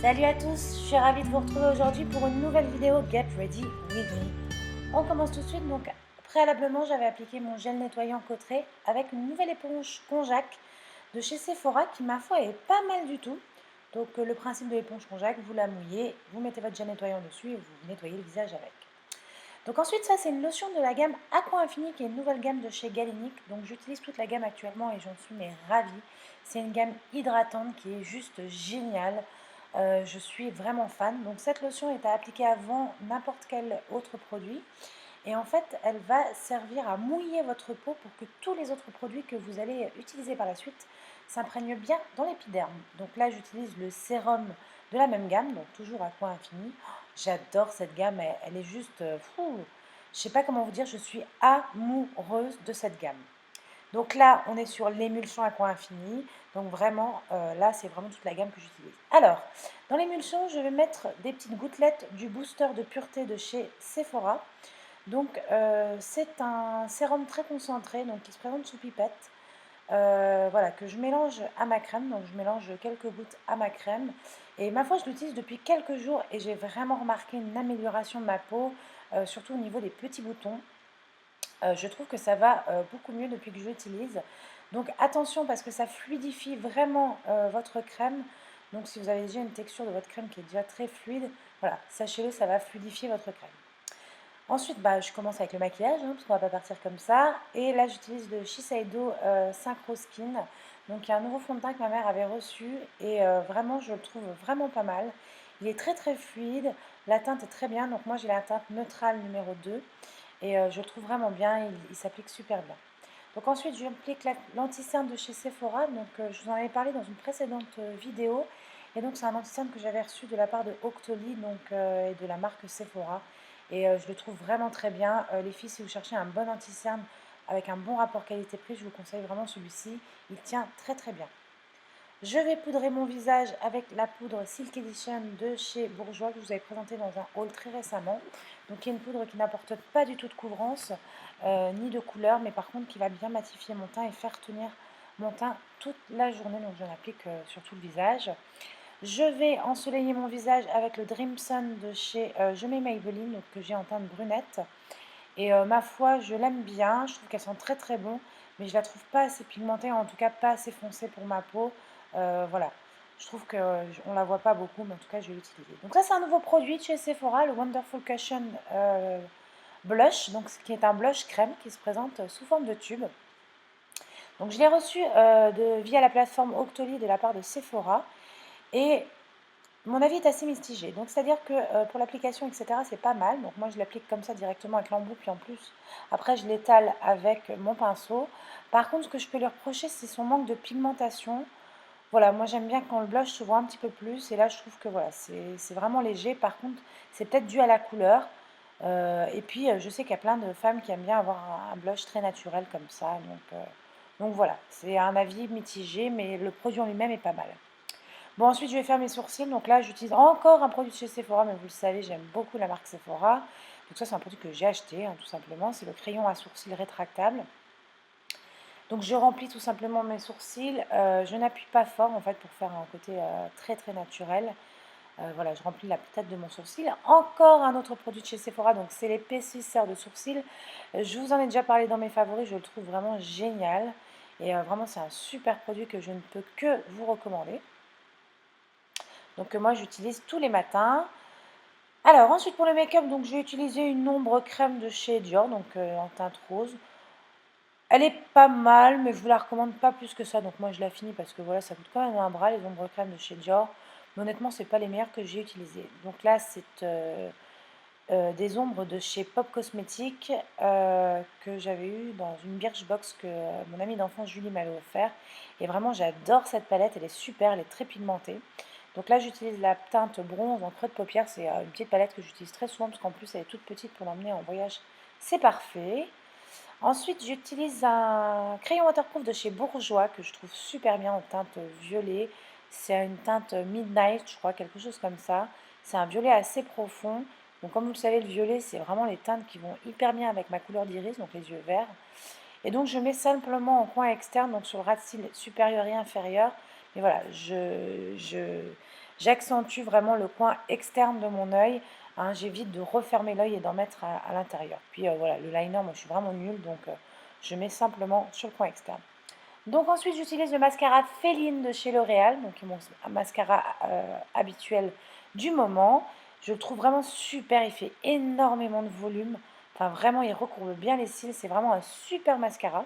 Salut à tous, je suis ravie de vous retrouver aujourd'hui pour une nouvelle vidéo Get Ready With Me. On commence tout de suite, donc préalablement j'avais appliqué mon gel nettoyant Cotteret avec une nouvelle éponge Conjac de chez Sephora qui ma foi est pas mal du tout. Donc le principe de l'éponge Conjac, vous la mouillez, vous mettez votre gel nettoyant dessus et vous nettoyez le visage avec. Donc ensuite ça c'est une lotion de la gamme Aqua Infini qui est une nouvelle gamme de chez Galenic. Donc j'utilise toute la gamme actuellement et j'en suis ravie. C'est une gamme hydratante qui est juste géniale. Je suis vraiment fan. Donc cette lotion est à appliquer avant n'importe quel autre produit. Et en fait, elle va servir à mouiller votre peau pour que tous les autres produits que vous allez utiliser par la suite s'imprègnent bien dans l'épiderme. Donc là, j'utilise le sérum de la même gamme, donc toujours Aqua Infini. Oh, j'adore cette gamme, elle est juste fou. Je sais pas comment vous dire, je suis amoureuse de cette gamme. Donc là, on est sur l'émulsion Aqua Infini. Donc vraiment, là, c'est vraiment toute la gamme que j'utilise. Alors, dans l'émulsion, je vais mettre des petites gouttelettes du booster de pureté de chez Sephora. Donc c'est un sérum très concentré, donc qui se présente sous pipette. Voilà, que je mélange à ma crème. Donc je mélange quelques gouttes à ma crème. Et ma foi, je l'utilise depuis quelques jours et j'ai vraiment remarqué une amélioration de ma peau, surtout au niveau des petits boutons. Je trouve que ça va beaucoup mieux depuis que je l'utilise. Donc attention parce que ça fluidifie vraiment votre crème. Donc si vous avez déjà une texture de votre crème qui est déjà très fluide, voilà, sachez-le, ça va fluidifier votre crème. Ensuite, je commence avec le maquillage, parce qu'on ne va pas partir comme ça. Et là, j'utilise le Shiseido Synchro Skin. Donc, il y a un nouveau fond de teint que ma mère avait reçu. Et vraiment, je le trouve vraiment pas mal. Il est très très fluide. La teinte est très bien. Donc, moi, j'ai la teinte neutrale numéro 2. Et je le trouve vraiment bien. Il s'applique super bien. Donc, ensuite, j'applique l'anti-cerne de chez Sephora. Donc, je vous en avais parlé dans une précédente vidéo. Et donc, c'est un anti-cerne que j'avais reçu de la part de Octoly et de la marque Sephora. Et je le trouve vraiment très bien. Les filles, si vous cherchez un bon anti-cerne avec un bon rapport qualité-prix, je vous conseille vraiment celui-ci. Il tient très très bien. Je vais poudrer mon visage avec la poudre Silk Edition de chez Bourjois que je vous avais présenté dans un haul très récemment. Donc il y a une poudre qui n'apporte pas du tout de couvrance ni de couleur, mais par contre qui va bien matifier mon teint et faire tenir mon teint toute la journée. Donc j'en applique sur tout le visage. Je vais ensoleiller mon visage avec le Dream Sun de chez Je mets Maybelline, donc, que j'ai en teinte brunette. Et ma foi, je l'aime bien. Je trouve qu'elle sent très très bon, mais je la trouve pas assez pigmentée, en tout cas pas assez foncée pour ma peau. Voilà. Je trouve qu'on la voit pas beaucoup, mais en tout cas, je vais l'utiliser. Donc ça, c'est un nouveau produit de chez Sephora, le Wonderful Cushion Blush, donc, qui est un blush crème qui se présente sous forme de tube. Donc je l'ai reçu via la plateforme Octoly de la part de Sephora. Et mon avis est assez mitigé. Donc, c'est-à-dire que pour l'application, etc., c'est pas mal. Donc, moi, je l'applique comme ça directement avec l'embout. Puis en plus, après, je l'étale avec mon pinceau. Par contre, ce que je peux lui reprocher, c'est son manque de pigmentation. Voilà, moi, j'aime bien quand le blush se voit un petit peu plus. Et là, je trouve que voilà, c'est vraiment léger. Par contre, c'est peut-être dû à la couleur. Et puis, je sais qu'il y a plein de femmes qui aiment bien avoir un blush très naturel comme ça. Donc voilà, c'est un avis mitigé, mais le produit en lui-même est pas mal. Bon, ensuite, je vais faire mes sourcils. Donc là, j'utilise encore un produit de chez Sephora, mais vous le savez, j'aime beaucoup la marque Sephora. Donc ça, c'est un produit que j'ai acheté, tout simplement. C'est le crayon à sourcils rétractable. Donc je remplis tout simplement mes sourcils. Je n'appuie pas fort, en fait, pour faire un côté très, très naturel. Voilà, je remplis la tête de mon sourcil. Encore un autre produit de chez Sephora, donc c'est l'épaississeur de sourcils. Je vous en ai déjà parlé dans mes favoris, je le trouve vraiment génial. Et vraiment, c'est un super produit que je ne peux que vous recommander. Donc moi j'utilise tous les matins. Alors ensuite pour le make-up, donc j'ai utilisé une ombre crème de chez Dior, donc en teinte rose. Elle est pas mal, mais je vous la recommande pas plus que ça. Donc moi je la finis parce que voilà, ça coûte quand même un bras les ombres crème de chez Dior. Mais honnêtement, c'est pas les meilleures que j'ai utilisées. Donc là, c'est des ombres de chez Pop Cosmetics que j'avais eu dans une Birchbox que mon amie d'enfance Julie m'avait offert. Et vraiment, j'adore cette palette, elle est super, elle est très pigmentée. Donc là, j'utilise la teinte bronze en creux de paupière. C'est une petite palette que j'utilise très souvent parce qu'en plus, elle est toute petite pour l'emmener en voyage. C'est parfait. Ensuite, j'utilise un crayon waterproof de chez Bourjois que je trouve super bien en teinte violet. C'est une teinte Midnight, je crois, quelque chose comme ça. C'est un violet assez profond. Donc comme vous le savez, le violet, c'est vraiment les teintes qui vont hyper bien avec ma couleur d'iris, donc les yeux verts. Et donc je mets simplement en coin externe, donc sur le ras de cils supérieur et inférieur. Mais voilà, j'accentue vraiment le coin externe de mon œil. Hein, j'évite de refermer l'œil et d'en mettre à l'intérieur. Puis voilà, le liner, moi je suis vraiment nulle, donc je mets simplement sur le coin externe. Donc ensuite, j'utilise le mascara Féline de chez L'Oréal, donc mon mascara habituel du moment. Je le trouve vraiment super, il fait énormément de volume. Enfin, vraiment, il recourbe bien les cils, c'est vraiment un super mascara.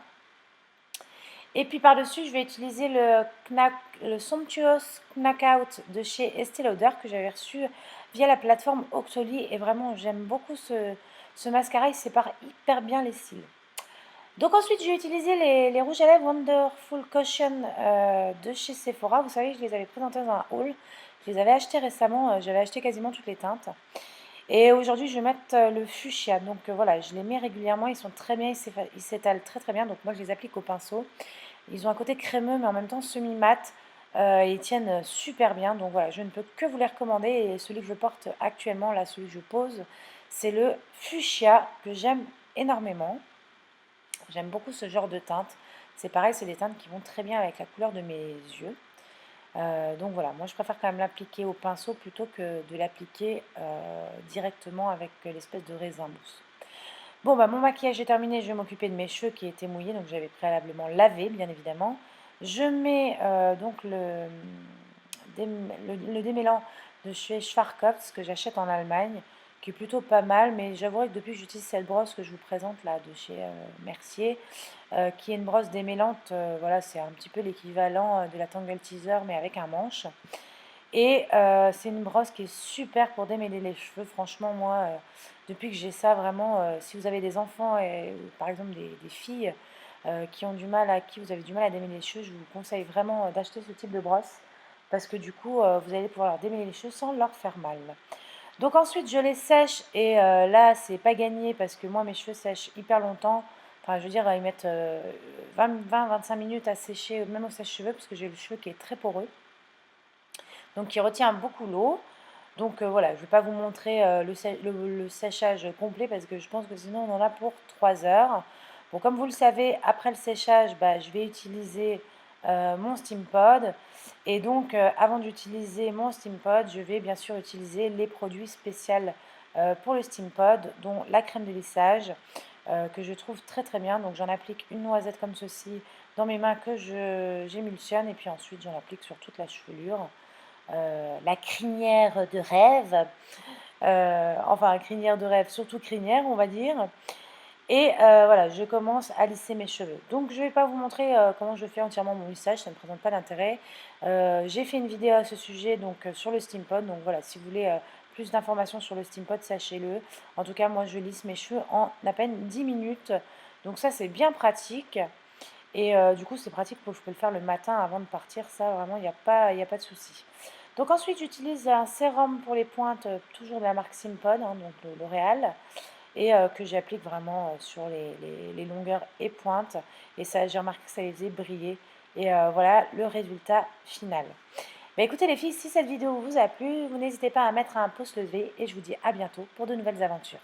Et puis par-dessus, je vais utiliser le Somptuous Knockout de chez Estée Lauder que j'avais reçu via la plateforme Octoly. Et vraiment, j'aime beaucoup ce mascara, il sépare hyper bien les cils. Donc ensuite, j'ai utilisé les rouges à lèvres Wonderful Caution de chez Sephora. Vous savez, je les avais présentés dans un haul. Je les avais achetés récemment. J'avais acheté quasiment toutes les teintes. Et aujourd'hui, je vais mettre le fuchsia. Donc voilà, je les mets régulièrement. Ils sont très bien, ils s'étalent très très bien. Donc moi, je les applique au pinceau. Ils ont un côté crémeux, mais en même temps semi-mat. Ils tiennent super bien. Donc voilà, je ne peux que vous les recommander. Et celui que je porte actuellement, là, celui que je pose, c'est le fuchsia que j'aime énormément. J'aime beaucoup ce genre de teinte. C'est pareil, c'est des teintes qui vont très bien avec la couleur de mes yeux. Donc voilà, moi je préfère quand même l'appliquer au pinceau plutôt que de l'appliquer directement avec l'espèce de raisin mousse. Bon, bah mon maquillage est terminé, je vais m'occuper de mes cheveux qui étaient mouillés, donc j'avais préalablement lavé, bien évidemment. Je mets donc le démêlant de chez Schwarzkopf que j'achète en Allemagne, qui est plutôt pas mal, mais j'avouerai que depuis que j'utilise cette brosse que je vous présente là de chez Mercier, qui est une brosse démêlante, voilà, c'est un petit peu l'équivalent de la Tangle Teezer, mais avec un manche. Et c'est une brosse qui est super pour démêler les cheveux. Franchement, moi, depuis que j'ai ça, vraiment, si vous avez des enfants et par exemple des filles qui ont du mal à qui vous avez du mal à démêler les cheveux, je vous conseille vraiment d'acheter ce type de brosse parce que du coup, vous allez pouvoir leur démêler les cheveux sans leur faire mal. Donc ensuite, je les sèche et là, c'est pas gagné parce que moi, mes cheveux sèchent hyper longtemps. Enfin, je veux dire, ils mettent 20-25 minutes à sécher, même au sèche-cheveux, parce que j'ai le cheveu qui est très poreux. Donc, qui retient beaucoup l'eau. Donc voilà, je ne vais pas vous montrer le séchage complet parce que je pense que sinon on en a pour 3 heures. Bon, comme vous le savez, après le séchage, bah, je vais utiliser mon Steam Pod. Et donc, avant d'utiliser mon Steam Pod, je vais bien sûr utiliser les produits spéciaux pour le Steam Pod, dont la crème de lissage que je trouve très très bien. Donc, j'en applique une noisette comme ceci dans mes mains que j'émulsionne et puis ensuite j'en applique sur toute la chevelure. La crinière de rêve, enfin crinière de rêve, surtout crinière on va dire. Et voilà, je commence à lisser mes cheveux. Donc je ne vais pas vous montrer comment je fais entièrement mon lissage, ça ne présente pas d'intérêt. J'ai fait une vidéo à ce sujet donc sur le Steampod, donc voilà, si vous voulez plus d'informations sur le Steampod, sachez-le. En tout cas, moi je lisse mes cheveux en à peine 10 minutes, donc ça c'est bien pratique. Et du coup, c'est pratique pour que je peux le faire le matin avant de partir. Ça, vraiment, il y a pas de souci. Donc ensuite, j'utilise un sérum pour les pointes, toujours de la marque Simpod, hein, donc de L'Oréal, et que j'applique vraiment sur les longueurs et pointes. Et ça, j'ai remarqué que ça les faisait briller. Et voilà le résultat final. Bah, écoutez les filles, si cette vidéo vous a plu, vous n'hésitez pas à mettre un pouce levé et je vous dis à bientôt pour de nouvelles aventures.